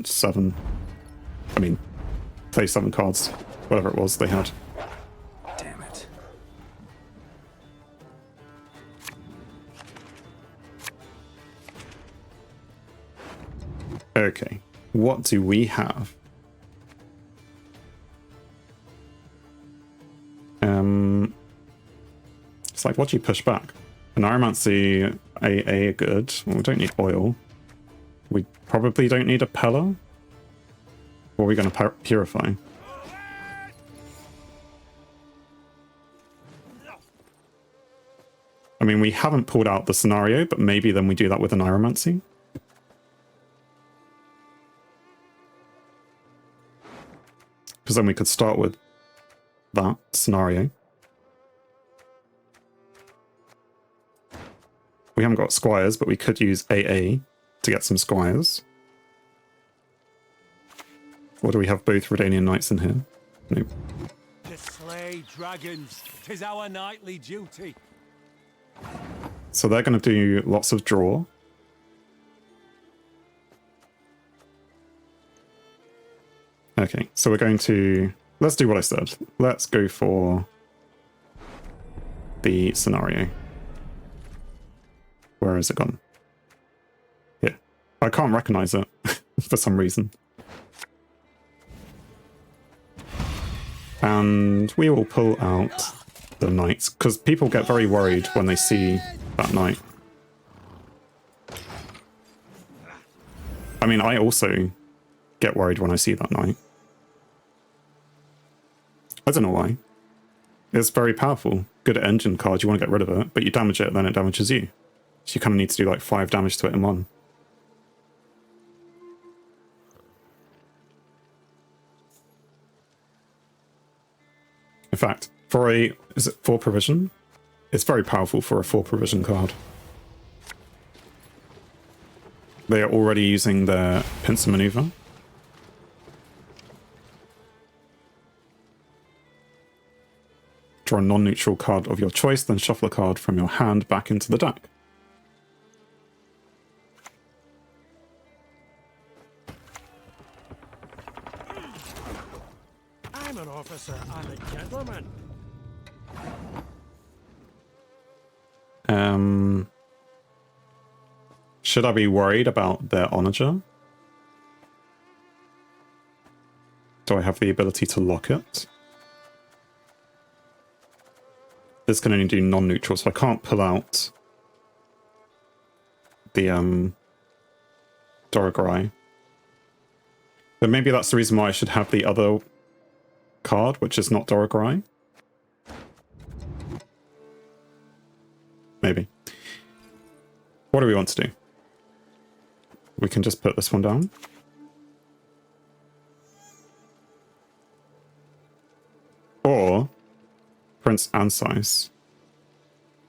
7. I mean, play 7 cards, whatever it was they had. Damn it. Okay, what do we have? It's like, what do you push back? An Aromancy AA good. Well, we don't need oil. We probably don't need a Pella. Or are we going to purify? I mean, we haven't pulled out the scenario, but maybe then we do that with an Aromancy. Because then we could start with that scenario. We haven't got squires, but we could use AA to get some squires. Or do we have both Redanian Knights in here? Nope. To slay dragons, 'tis our nightly duty. So they're going to do lots of draw. Okay, so we're going to... Let's do what I said. Let's go for the scenario. Where has it gone? Here. I can't recognize it for some reason. And we will pull out the knights, because people get very worried when they see that knight. I mean, I also get worried when I see that knight. I don't know why. It's very powerful. Good engine card, you want to get rid of it, but you damage it, then it damages you. So you kind of need to do like 5 damage to it in one. In fact, for a... Is it 4 provision? It's very powerful for a 4 provision card. They are already using their pincer maneuver. Draw a non-neutral card of your choice, then shuffle a card from your hand back into the deck. I'm an officer and a gentleman. Should I be worried about their onager? Do I have the ability to lock it? This can only do non-neutral, so I can't pull out the Doragrai. But maybe that's the reason why I should have the other card, which is not Doragrai. Maybe. What do we want to do? We can just put this one down. Or Prince Ansice.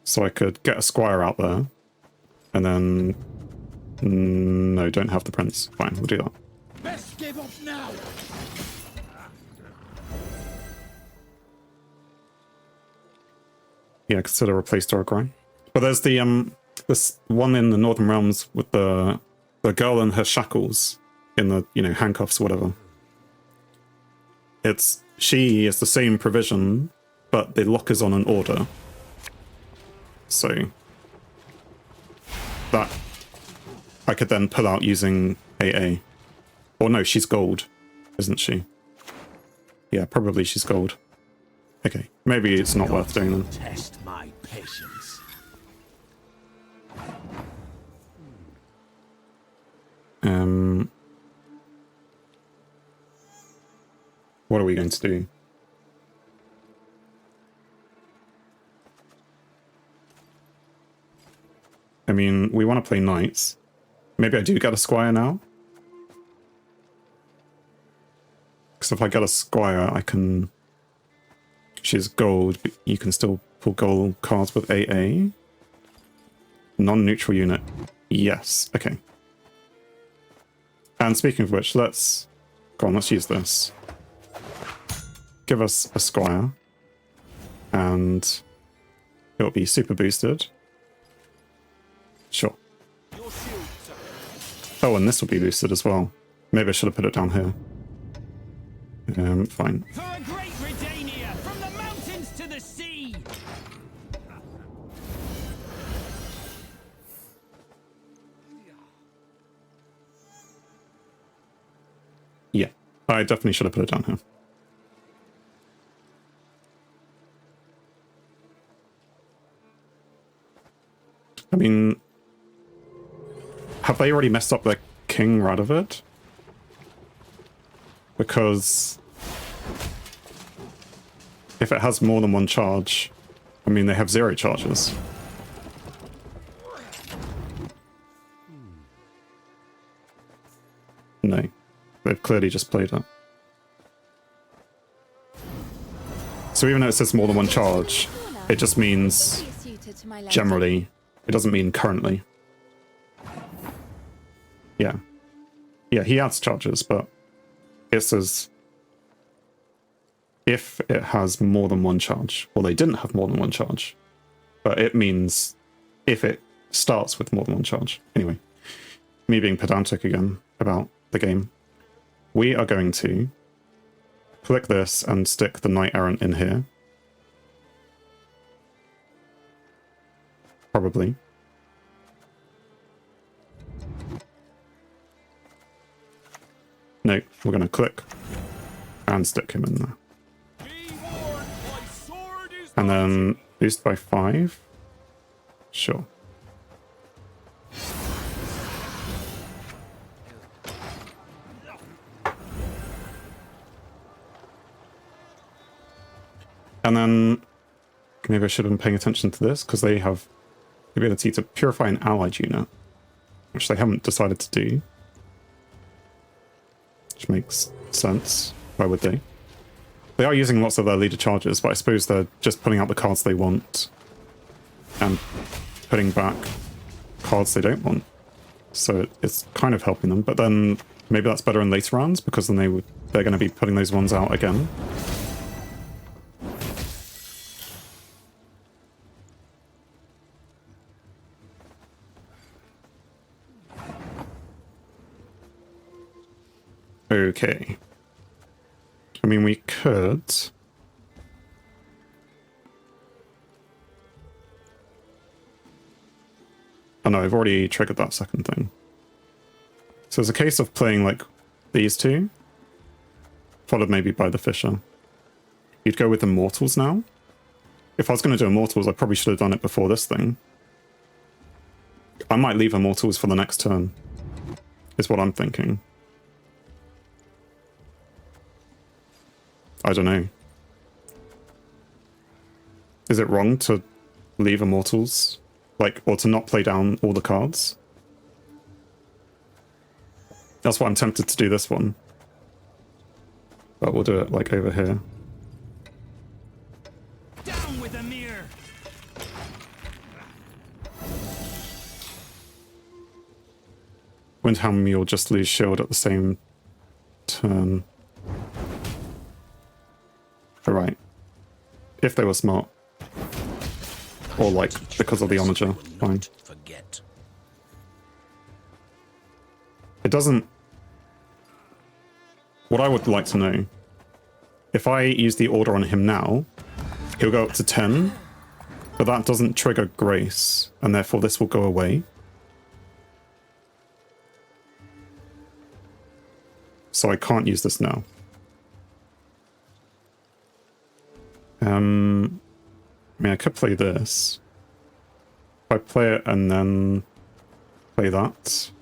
So I could get a squire out there. And then... No, don't have the prince. Fine, we'll do that. Best give up now. Yeah, consider replace Doragrai. But there's the this one in the Northern Realms with the girl in her shackles in the, you know, handcuffs, whatever. She is the same provision, but the lock is on an order. So that I could then pull out using AA. Or no, she's gold, isn't she? Yeah, probably she's gold. Okay, maybe it's not worth doing then. Test my patience. What are we going to do? I mean, we want to play knights. Maybe I do get a squire now. Because if I get a squire, I can... She's gold, but you can still pull gold cards with AA. Non-neutral unit. Yes, okay. And speaking of which, let's... Go on, let's use this. Give us a squire. And it'll be super boosted. Sure. Oh, and this will be boosted as well. Maybe I should have put it down here. Fine. For a great Redania, from the mountains to the sea! Yeah, I definitely should have put it down here. I mean, have they already messed up their King Radovid? Because if it has more than one charge, I mean, they have 0 charges. No, they've clearly just played it. So even though it says more than one charge, it just means generally. It doesn't mean currently. Yeah. Yeah, he adds charges, but it says if it has more than one charge. Well, they didn't have more than one charge, but it means if it starts with more than one charge. Anyway, me being pedantic again about the game. We are going to click this and stick the Knight Errant in here. Probably. No, we're going to click and stick him in there. And then boost by 5. Sure. And then maybe I should have been paying attention to this because they have the ability to purify an allied unit, which they haven't decided to do. Which makes sense. Why would they? They are using lots of their leader charges, but I suppose they're just pulling out the cards they want and putting back cards they don't want. So it's kind of helping them, but then maybe that's better in later rounds because then they're going to be putting those ones out again. Okay. I mean, we could... Oh no, I've already triggered that second thing. So it's a case of playing like these two, followed maybe by the Fisher. You'd go with Immortals now. If I was going to do Immortals, I probably should have done it before this thing. I might leave Immortals for the next turn, is what I'm thinking. I don't know. Is it wrong to leave Immortals? Like, or to not play down all the cards? That's why I'm tempted to do this one. But we'll do it, like, over here. Down with Amir! Windhelm, you'll just lose shield at the same turn. Alright. If they were smart. Or like, because of the onager. Fine. It doesn't... What I would like to know, if I use the order on him now, he'll go up to 10, but that doesn't trigger Grace, and therefore this will go away. So I can't use this now. I mean, I could play this. If I play it and then play that,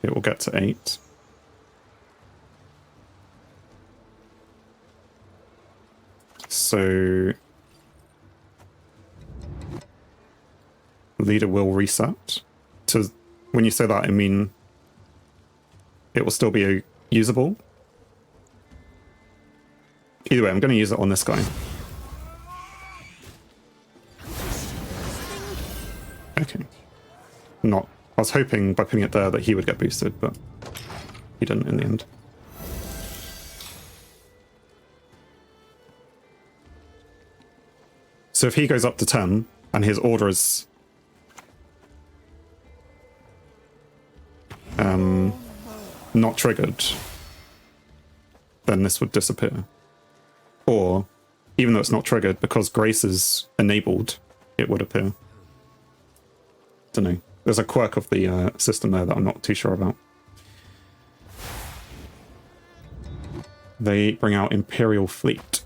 it will get to 8. So leader will reset. To when you say that, I mean it will still be usable. Either way, I'm going to use it on this guy. Okay. Not. I was hoping by putting it there that he would get boosted, but he didn't in the end. So if he goes up to 10 and his order is not not triggered, then this would disappear. Or, even though it's not triggered, because Grace is enabled, it would appear. Don't know. There's a quirk of the system there that I'm not too sure about. They bring out Imperial Fleet.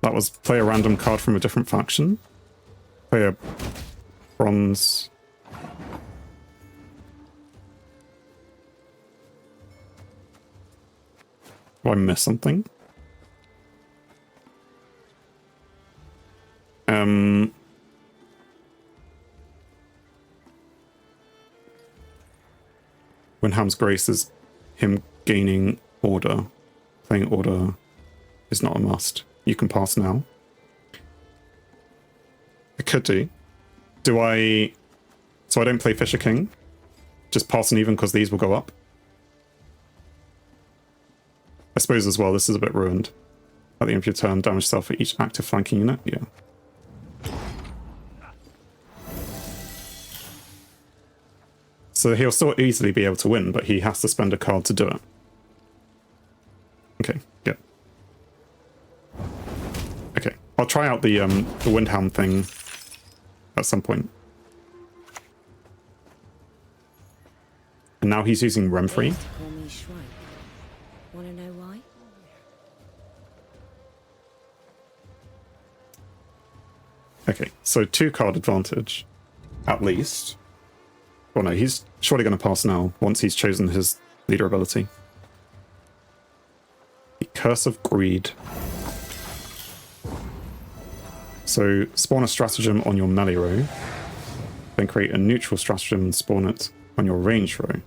That was play a random card from a different faction. Play a bronze. Do I miss something? Windham's Grace is him gaining order. Playing order is not a must. You can pass now. I could do. Do I... So I don't play Fisher King? Just pass and even because these will go up? I suppose as well, this is a bit ruined. At the end of your turn, damage self for each active flanking unit. Yeah. So he'll still easily be able to win, but he has to spend a card to do it. Okay, yeah. Okay, I'll try out the Windham thing at some point. And now he's using Remfree. Wanna know why? Okay, so 2-card advantage, at least. Well, no, he's surely going to pass now, once he's chosen his leader ability. The Curse of Greed. So, spawn a stratagem on your melee row, then create a neutral stratagem and spawn it on your range row.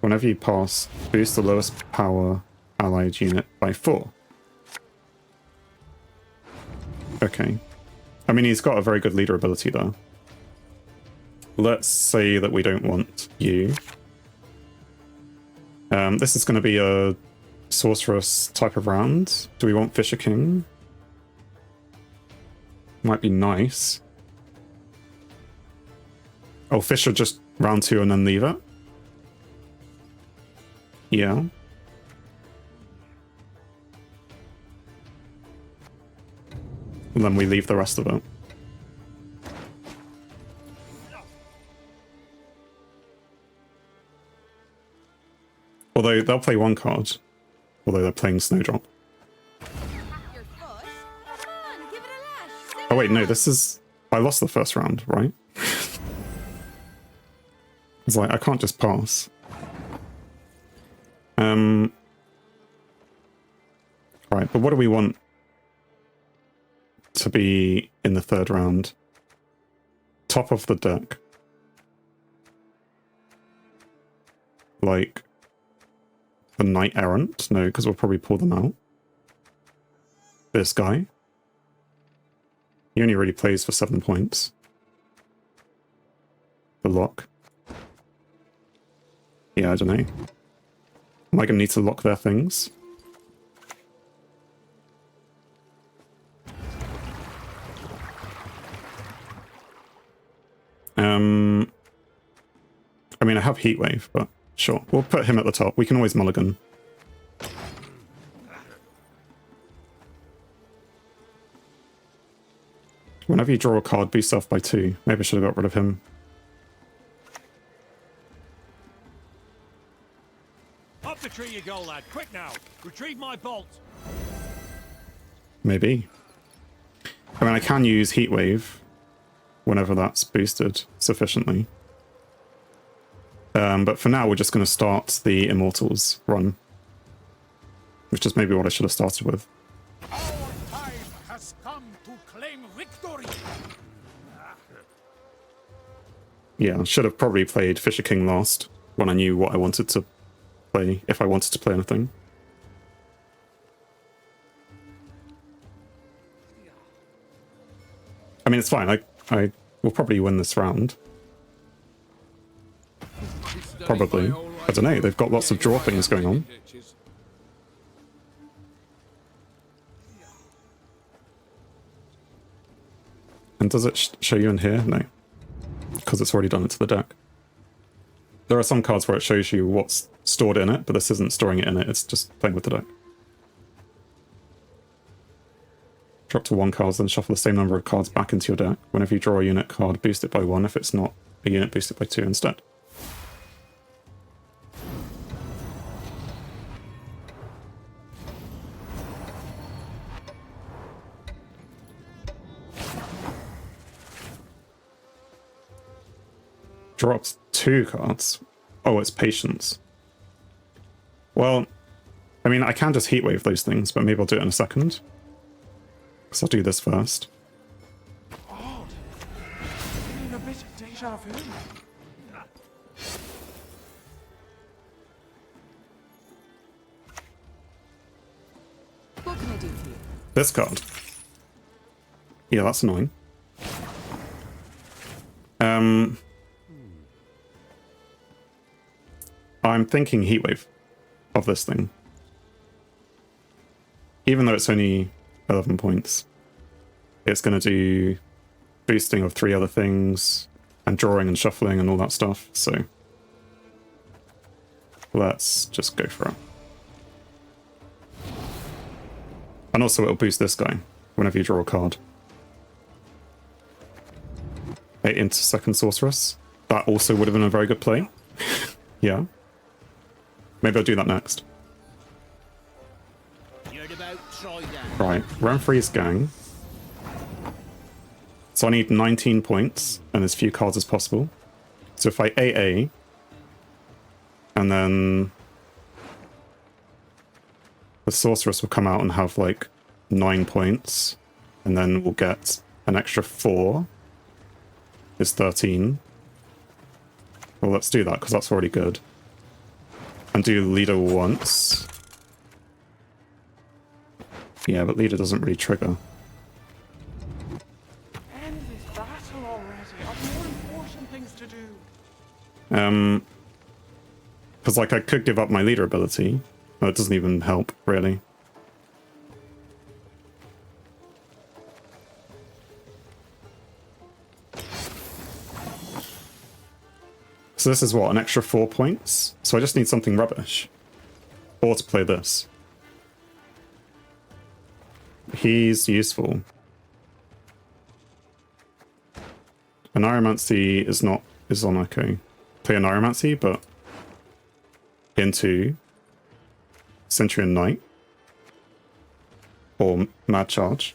Whenever you pass, boost the lowest power allied unit by 4. Okay. I mean, he's got a very good leader ability there. Let's say that we don't want you. This is going to be a sorceress type of round. Do we want Fisher King? Might be nice. Oh, Fisher just round 2 and then leave it? Yeah. And then we leave the rest of it. Although they'll play 1 card. Although they're playing Snowdrop. Oh wait, no, this is... I lost the first round, right? It's like, I can't just pass. Right, but what do we want to be in the 3rd round? Top of the deck. Like... the Knight Errant? No, because we'll probably pull them out. This guy. He only really plays for 7 points. The lock. Yeah, I don't know. Am I going to need to lock their things? I mean, I have Heatwave, but sure. We'll put him at the top. We can always mulligan. Whenever you draw a card, boost off by 2. Maybe I should have got rid of him. Up the tree you go, lad. Quick now. Retrieve my bolt. Maybe. I mean, I can use Heatwave whenever that's boosted sufficiently. But for now, we're just going to start the Immortals run. Which is maybe what I should have started with. Our time has come to claim victory. Yeah, I should have probably played Fisher King last, when I knew what I wanted to play, if I wanted to play anything. I mean, it's fine. I will probably win this round. Probably. I don't know, they've got lots of draw things going on. And does it show you in here? No. Because it's already done it to the deck. There are some cards where it shows you what's stored in it, but this isn't storing it in it, it's just playing with the deck. Drop to 1 card, then shuffle the same number of cards back into your deck. Whenever you draw a unit card, boost it by 1. If it's not a unit, boost it by 2 instead. Drops 2 cards. Oh, it's patience. Well, I mean, I can just heatwave those things, but maybe I'll do it in a second. So I'll do this first. Odd. A bit of deja vu. What can I do for you? This card. Yeah, that's annoying. I'm thinking heatwave of this thing. Even though it's only 11 points, it's going to do boosting of 3 other things, and drawing and shuffling and all that stuff, so let's just go for it. And also it'll boost this guy whenever you draw a card. 8 into second sorceress. That also would have been a very good play. Yeah. Maybe I'll do that next. Right, Renfrey's gang. So I need 19 points and as few cards as possible. So if I AA, and then the sorceress will come out and have like 9 points, and then we'll get an extra 4 is 13. Well, let's do that because that's already good. And do leader once. Yeah, but leader doesn't really trigger. End this battle already. I've more important things to do. Because like I could give up my leader ability. Oh, it doesn't even help, really. So this is what, an extra 4 points? So I just need something rubbish. Or to play this. He's useful. A Neuromancy is on Echo. Play a Neuromancy, but into Centurion Knight. Or Mad Charge.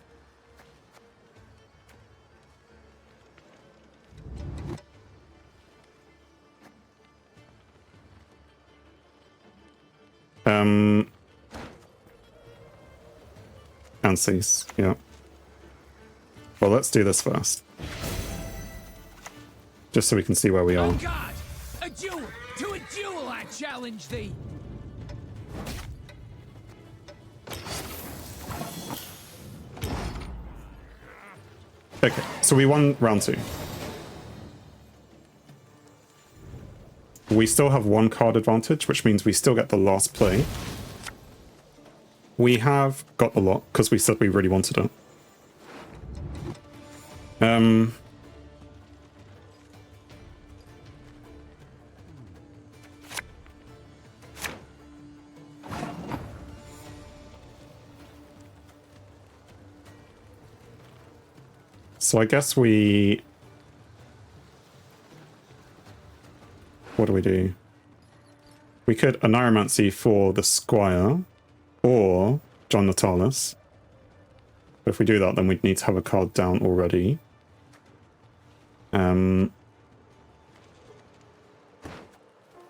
And cease, yeah. Well, let's do this first. Just so we can see where we are. Oh God! A duel! To a duel I challenge thee! Okay, so we won round 2. We still have 1 card advantage, which means we still get the last play. We have got the lot, because we said we really wanted it. So I guess we... What do we do? We could a Neuromancy for the Squire, or John Natalis. But if we do that, then we'd need to have a card down already. I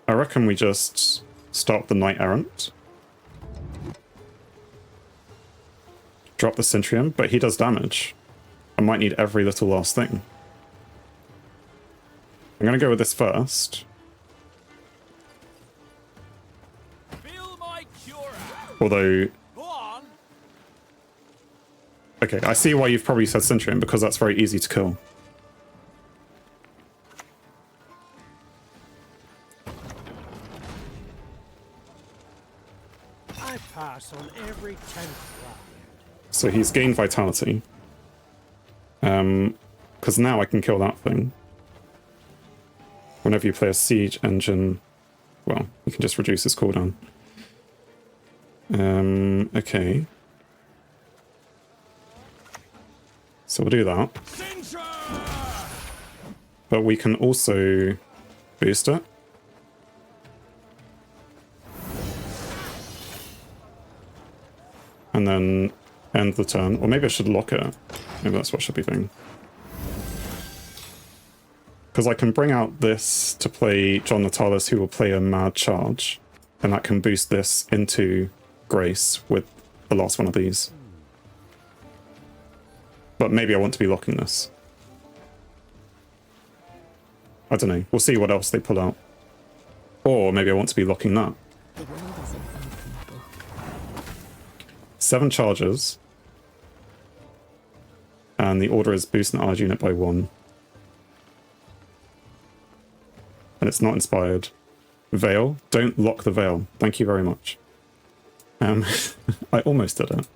reckon we just start the Knight Errant. Drop the Centurion, but he does damage. I might need every little last thing. I'm going to go with this first. Although... Go on. Okay, I see why you've probably said Centurion, because that's very easy to kill. I pass on every 10th round. So he's gained Vitality. Because now I can kill that thing. Whenever you play a siege engine, well, you can just reduce its cooldown. Okay. So we'll do that. But we can also boost it. And then end the turn. Or maybe I should lock it. Maybe that's what I should be doing. Because I can bring out this to play John Natalis, who will play a mad charge. And that can boost this into Grace with the last one of these. But maybe I want to be locking this. I don't know. We'll see what else they pull out. Or maybe I want to be locking that. The world is an open book. 7 charges. And the order is boost an allied unit by 1. And it's not inspired. Veil. Don't lock the veil. Thank you very much. I almost did it.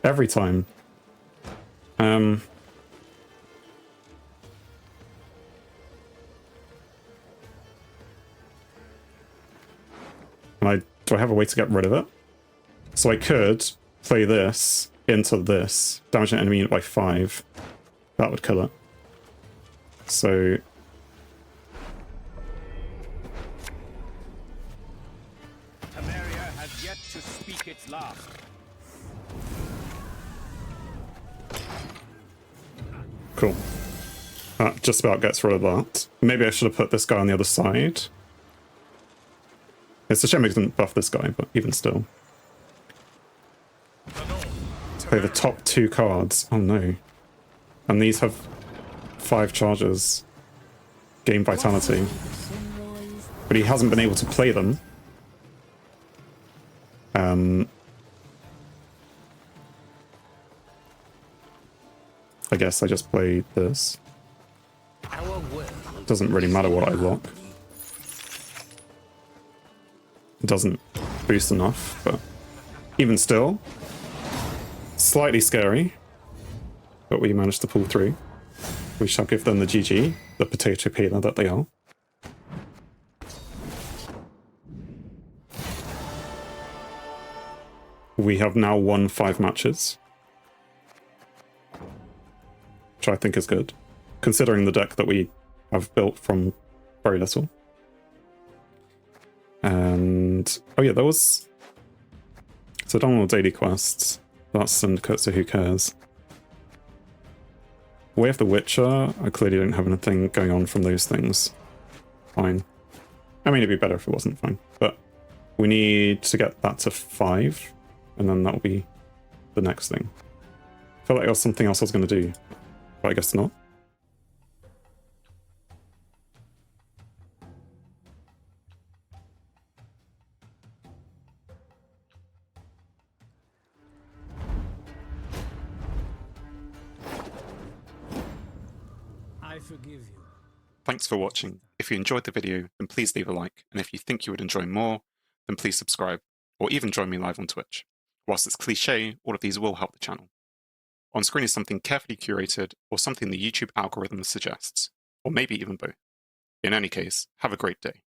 Every time. And do I have a way to get rid of it? So I could play this into this, damage an enemy unit by 5. That would kill it. So Temeria has yet to speak its last. cool. That just about gets rid of that. Maybe I should have put this guy on the other side. It's a shame I didn't buff this guy, but even still. Play the top 2 cards. Oh no. And these have 5 charges. Game vitality. But he hasn't been able to play them. I guess I just play this. Doesn't really matter what I lock. It doesn't boost enough, but even still, slightly scary. But we managed to pull through. We shall give them the GG, the potato peeler that they are. We have now won 5 matches, which I think is good, considering the deck that we have built from very little. And oh yeah, there was, so done all daily quests. That's Syndicate, so who cares? Way of the Witcher, I clearly don't have anything going on from those things. Fine. I mean, it'd be better if it wasn't fine, but we need to get that to 5, and then that'll be the next thing. I felt like there was something else I was going to do, but I guess not. I forgive you. Thanks for watching. If you enjoyed the video, then please leave a like, and if you think you would enjoy more, then please subscribe, or even join me live on Twitch. Whilst it's cliche, all of these will help the channel. On screen is something carefully curated, or something the YouTube algorithm suggests, or maybe even both. In any case, have a great day.